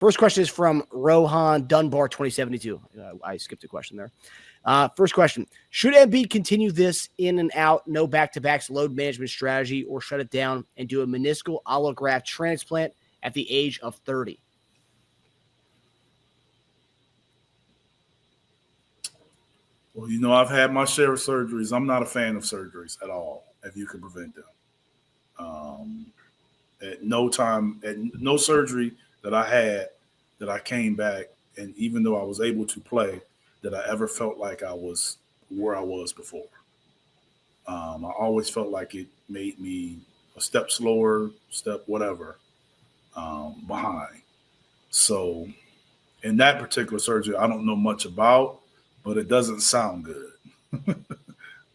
First question is from Rohan Dunbar 2072. I skipped a question there. First question: should Embiid continue this in and out, no back-to-backs load management strategy, or shut it down and do a meniscal allograft transplant at the age of 30? Well, I've had my share of surgeries. I'm not a fan of surgeries at all, if you can prevent them. At no surgery that I had, that I came back, and even though I was able to play, that I ever felt like I was where I was before. I always felt like it made me a step slower, step whatever, behind. So in that particular surgery, I don't know much about, but it doesn't sound good.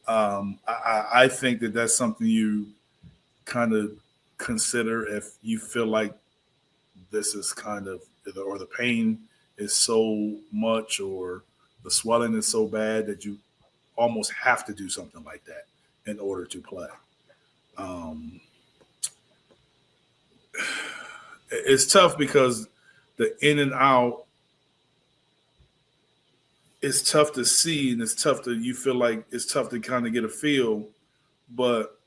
I think that that's something you kind of consider if you feel like this is kind of, or the pain is so much or the swelling is so bad that you almost have to do something like that in order to play. It's tough because the in and out, it's tough to see, and you feel like it's tough to kind of get a feel, but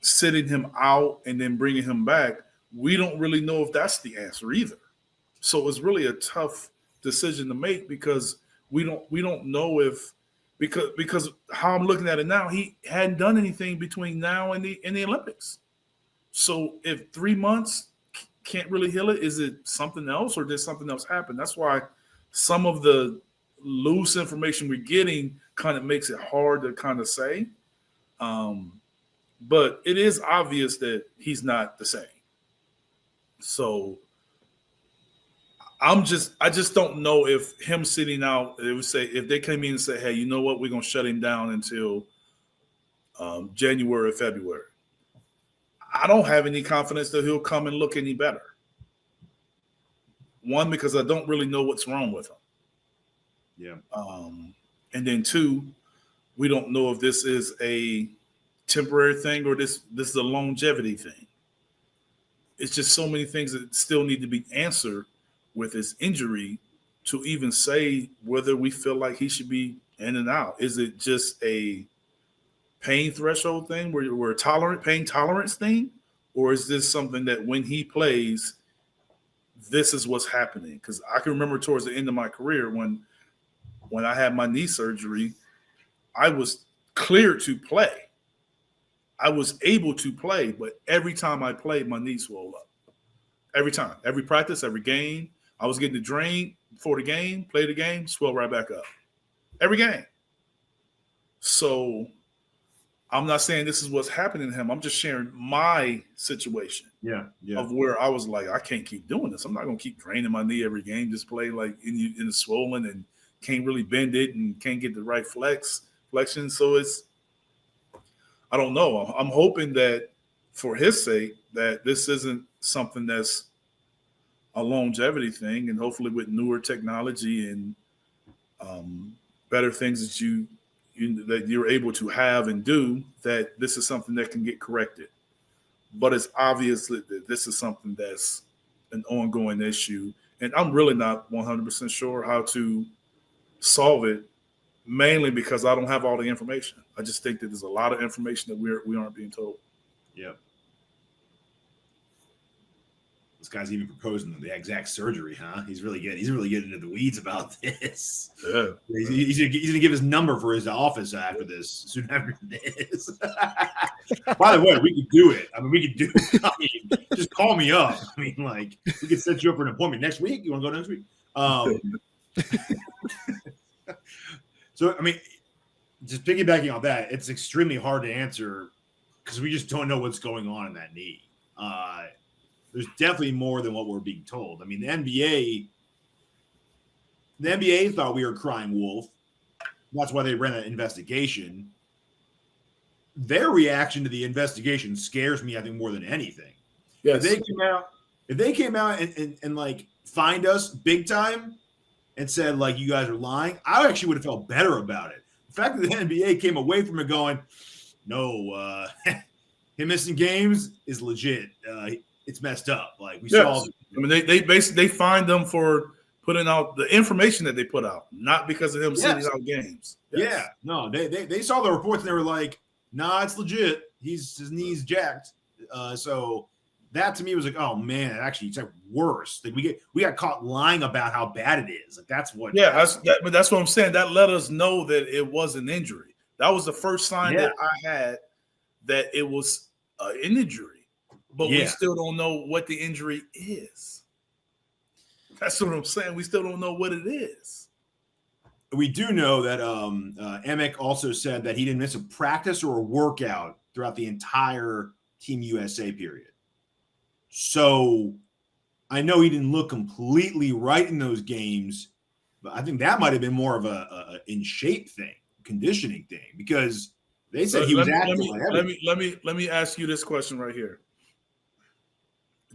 sitting him out and then bringing him back, we don't really know if that's the answer either. So it's really a tough decision to make because we don't know if, because how I'm looking at it now, he hadn't done anything between now and the Olympics. So if 3 months can't really heal it, is it something else, or did something else happen? That's why some of the loose information we're getting kind of makes it hard to kind of say. But it is obvious that he's not the same. So I just don't know if him sitting out, it would say, if they came in and say, hey, you know what, we're going to shut him down until January or February. I don't have any confidence that he'll come and look any better. One, because I don't really know what's wrong with him. Yeah. And then two, we don't know if this is a temporary thing or this is a longevity thing. It's just so many things that still need to be answered with his injury to even say whether we feel like he should be in and out. Is it just a pain threshold thing where we're pain tolerance thing? Or is this something that when he plays, this is what's happening? Because I can remember towards the end of my career when I had my knee surgery, I was cleared to play. I was able to play, but every time I played, my knee swelled up. Every time, every practice, every game, I was getting the drain before the game, play the game, swell right back up. Every game. So I'm not saying this is what's happening to him. I'm just sharing my situation. Yeah. Of where I was like, I can't keep doing this. I'm not going to keep draining my knee every game, just play like in the swollen and can't really bend it and can't get the right flexion. So I don't know. I'm hoping that for his sake that this isn't something that's a longevity thing, and hopefully with newer technology and better things that you're able to have and do, that this is something that can get corrected. But it's obvious that this is something that's an ongoing issue, and I'm really not 100% sure how to solve it, mainly because I don't have all the information. I just think that there's a lot of information that we aren't being told. Yeah. This guy's even proposing the exact surgery, huh? He's really getting into the weeds about this. Yeah. He's gonna give his number for his office after this, soon after this. By the way, we could do it. Just call me up. We could set you up for an appointment next week. You want to go next week? So, just piggybacking on that, it's extremely hard to answer because we just don't know what's going on in that knee. There's definitely more than what we're being told. The NBA thought we were crying wolf. That's why they ran that investigation. Their reaction to the investigation scares me, I think, more than anything. Yes. If they came out and fined us big time and said, you guys are lying, I actually would have felt better about it. The fact that the NBA came away from it going, no, him missing games is legit. It's messed up. We saw I mean, they basically find them for putting out the information that they put out, not because of him sitting out games. Yes. Yeah, no, they saw the reports and they were like, "Nah, it's legit. His knee's jacked." So that to me was like, "Oh man, actually, it's like worse. Like we got caught lying about how bad it is. Like that's what." Yeah, but that's what I'm saying. That let us know that it was an injury. That was the first sign that I had that it was an injury, but we still don't know what the injury is. That's what I'm saying. We still don't know what it is. We do know that Amick also said that he didn't miss a practice or a workout throughout the entire Team USA period. So I know he didn't look completely right in those games, but I think that might have been more of a in shape thing, conditioning thing, because they said he was active. Let me ask you this question right here.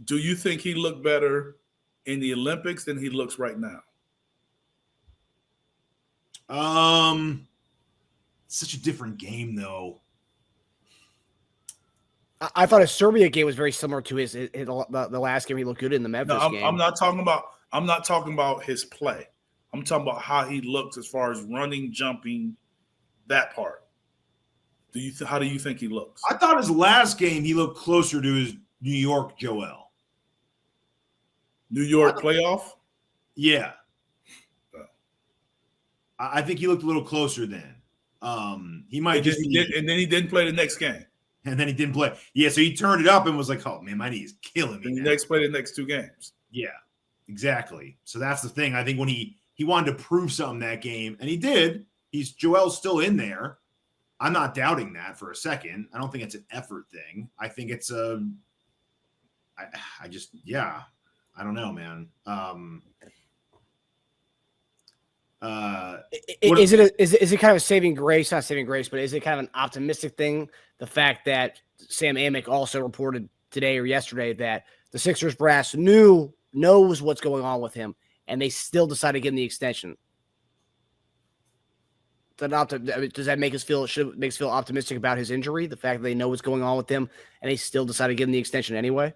Do you think he looked better in the Olympics than he looks right now? Such a different game, though. I thought his Serbia game was very similar to the last game he looked good in the Memphis game. I'm not talking about his play. I'm talking about how he looked as far as running, jumping, that part. How do you think he looks? I thought his last game he looked closer to his New York Joel. New York playoff? Yeah. I think he looked a little closer then. He might and then he didn't play the next game. And then he didn't play. Yeah, so he turned it up and was like, "Oh man, my knee is killing me." And he play the next 2 games. Yeah, exactly. So that's the thing. I think when he wanted to prove something that game, and he did. Joel's still in there. I'm not doubting that for a second. I don't think it's an effort thing. I think it's I don't know, man. Is it kind of a saving grace? Not saving grace, but is it kind of an optimistic thing? The fact that Sam Amick also reported today or yesterday that the Sixers brass knows what's going on with him, and they still decided to give him the extension. Does that make us feel optimistic about his injury? The fact that they know what's going on with him, and they still decided to give him the extension anyway.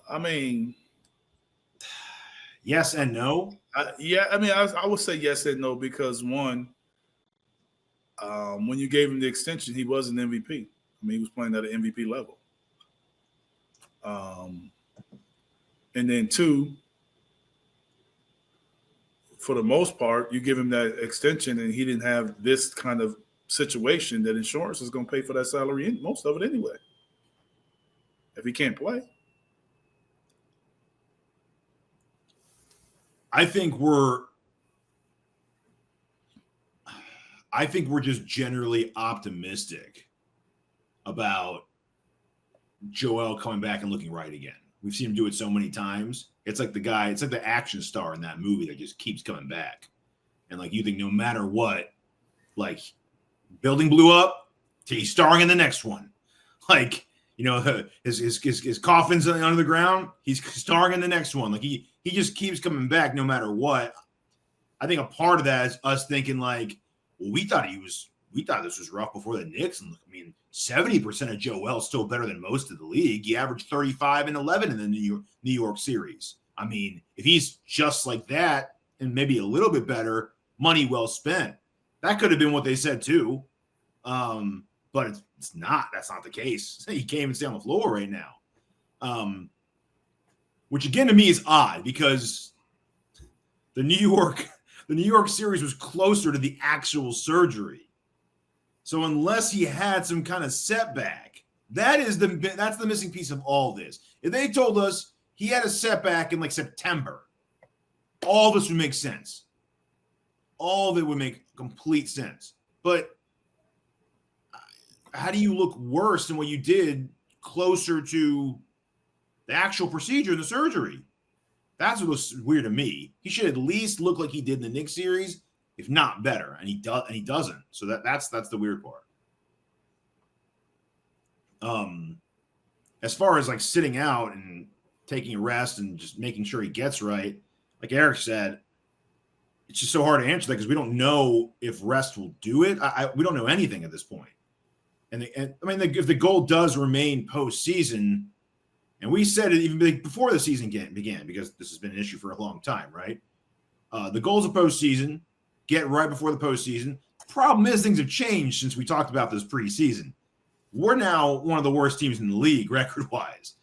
I mean, yes and no. I would say yes and no because one, when you gave him the extension, he was an MVP. I mean, he was playing at an MVP level. And then 2, for the most part, you give him that extension and he didn't have this kind of situation that insurance is going to pay for that salary, most of it anyway, if he can't play. I think we're just generally optimistic about Joel coming back and looking right again. We've seen him do it so many times. It's like the action star in that movie that just keeps coming back. And like you think no matter what, like building blew up, he's starring in the next one. Like, you know, his coffin's under the ground, he's starring in the next one. Like he just keeps coming back no matter what. I think a part of that is us thinking like, well, we thought this was rough before the Knicks. And I mean, 70% of Joel's still better than most of the league. He averaged 35 and 11 in the New York series. I mean, if he's just like that and maybe a little bit better, money well spent. That could have been what they said too. But it's not. That's not the case. He can't even stay on the floor right now. Which again to me is odd because the New York series was closer to the actual surgery. So unless he had some kind of setback, that's the missing piece of all this. If they told us he had a setback in like September, all this would make sense. All of it would make complete sense. But how do you look worse than what you did closer to the actual procedure, the surgery? That's what looks weird to me. He should at least look like he did in the Knicks series, if not better, and he doesn't. So that's the weird part. As far as like sitting out and taking a rest and just making sure he gets right, like Eric said, it's just so hard to answer that because we don't know if rest will do it. We don't know anything at this point. And if the goal does remain postseason, and we said it even before the season began, because this has been an issue for a long time, right? The goal's a postseason, get right before the postseason. Problem is, things have changed since we talked about this preseason. We're now one of the worst teams in the league record-wise.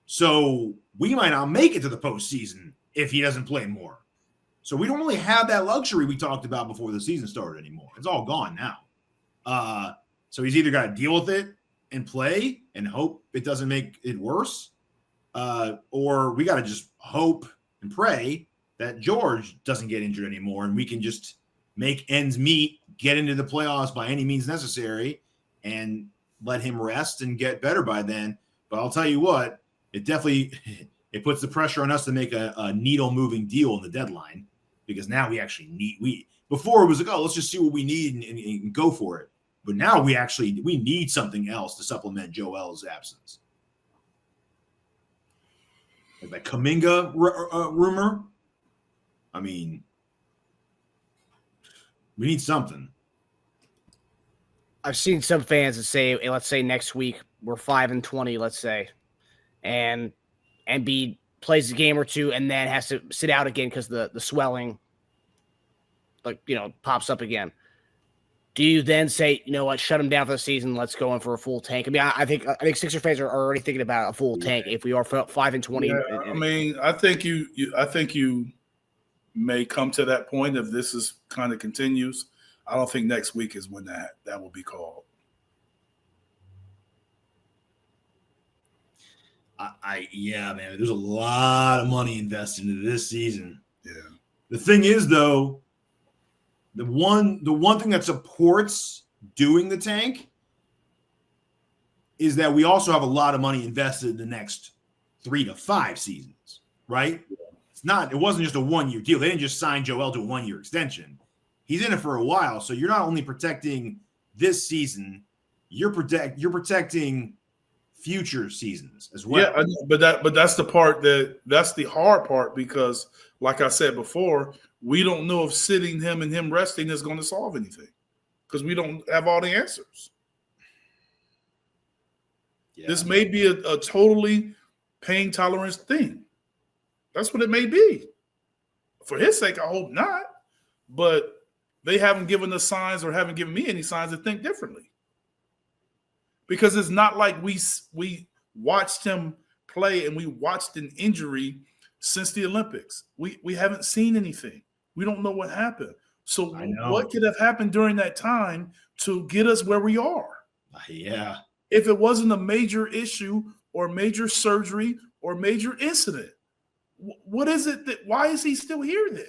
So we might not make it to the postseason if he doesn't play more. So we don't really have that luxury we talked about before the season started anymore. It's all gone now. So he's either got to deal with it and play and hope it doesn't make it worse, or we got to just hope and pray that George doesn't get injured anymore and we can just make ends meet, get into the playoffs by any means necessary, and let him rest and get better by then. But I'll tell you what, it definitely it puts the pressure on us to make a needle-moving deal in the deadline, because now we actually need before it was like, oh, let's just see what we need and go for it. But now we need something else to supplement Joel's absence. Like that Kuminga rumor. I mean, we need something. I've seen some fans that say, let's say next week we're 5-20, let's say, and Embiid plays a game or two and then has to sit out again because the swelling, pops up again. Do you then say, you know what, shut him down for the season, let's go in for a full tank? I mean, I think Sixer fans are already thinking about a full tank if we are 5-20. Yeah, I mean, I think you may come to that point if this is kind of continues. I don't think next week is when that will be called. Yeah, man. There's a lot of money invested into this season. Yeah. The thing is, though, the one thing that supports doing the tank is that we also have a lot of money invested in the next 3 to 5 seasons, right? It wasn't just a 1-year deal. They didn't just sign Joel to a 1-year extension. He's in it for a while. So you're not only protecting this season, you're protecting future seasons as well. Yeah, but that's the hard part, because like I said before, we don't know if sitting him and him resting is going to solve anything, because we don't have all the answers. Yeah. This may be a totally pain tolerance thing. That's what it may be. For his sake, I hope not. But they haven't given us signs, or haven't given me any signs to think differently. Because it's not like we watched him play and we watched an injury since the Olympics. We haven't seen anything. We don't know what happened. So what could have happened during that time to get us where we are? Yeah. If it wasn't a major issue or major surgery or major incident, what is it why is he still here then?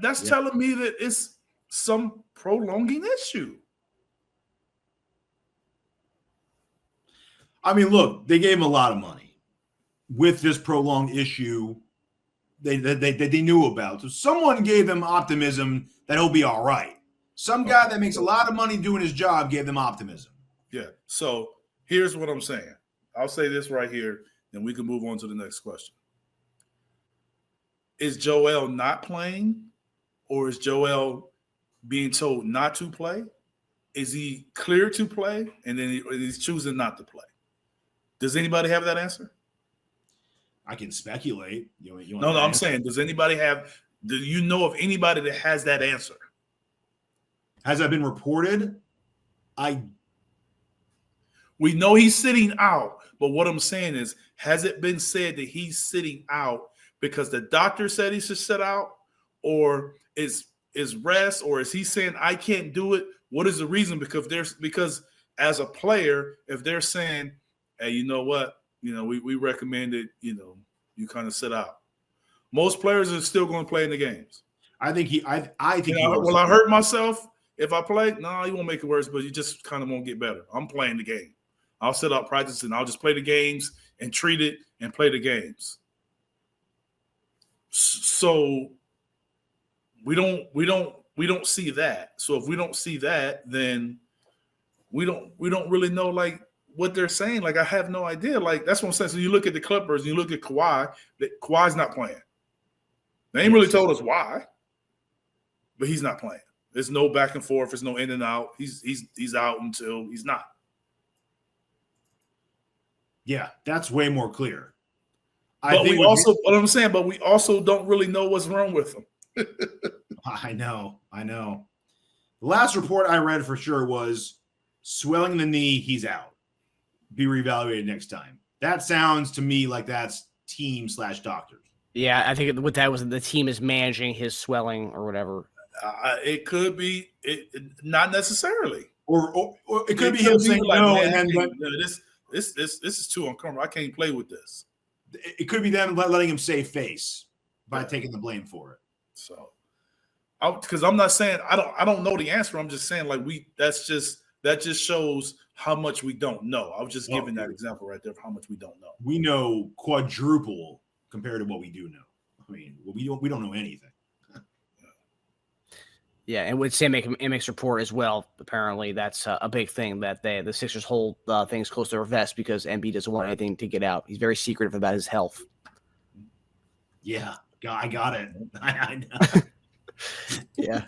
That's telling me that it's some prolonging issue. I mean, look, they gave him a lot of money with this prolonged issue they knew about. So someone gave them optimism that he'll be all right. Some guy that makes a lot of money doing his job gave them optimism. Yeah. So here's what I'm saying. I'll say this right here, and we can move on to the next question. Is Joel not playing, or is Joel being told not to play? Is he clear to play, and then he's choosing not to play? Does anybody have that answer? I can speculate. No, I'm saying, do you know of anybody that has that answer? Has that been reported? We know he's sitting out, but what I'm saying is, has it been said that he's sitting out because the doctor said he should sit out, or is rest, or is he saying I can't do it? What is the reason? Because as a player, if they're saying, hey, you know what? We recommend that, you kind of sit out. Most players are still going to play in the games. I think will I hurt myself if I play? No, you won't make it worse, but you just kind of won't get better. I'm playing the game. I'll sit out practice and I'll just play the games and treat it and play the games. So we don't see that. So if we don't see that, then we don't really know what they're saying. I have no idea. That's what I'm saying. So you look at the Clippers and you look at Kawhi, that Kawhi's not playing. They ain't really told us why, but he's not playing. There's no back and forth. There's no in and out. He's out until he's not. Yeah, that's way more clear. But we also, what I'm saying, but we also don't really know what's wrong with him. I know. The last report I read for sure was swelling in the knee, he's out. Be reevaluated next time. That sounds to me like that's team/doctors. Yeah, I think what that was, the team is managing his swelling or whatever. It could be, not necessarily, or it could be him saying like, no, and then this is too uncomfortable. I can't play with this. It could be them letting him save face by taking the blame for it. So, because I'm not saying I don't know the answer. I'm just saying like that just shows how much we don't know. I was just giving that example right there of how much we don't know. We know quadruple compared to what we do know. I mean, we don't know anything. Yeah, and with Sam Amick's report as well, apparently that's a big thing that the Sixers hold things close to their vest because Embiid doesn't want anything to get out. He's very secretive about his health. Yeah, I got it. I know. Yeah.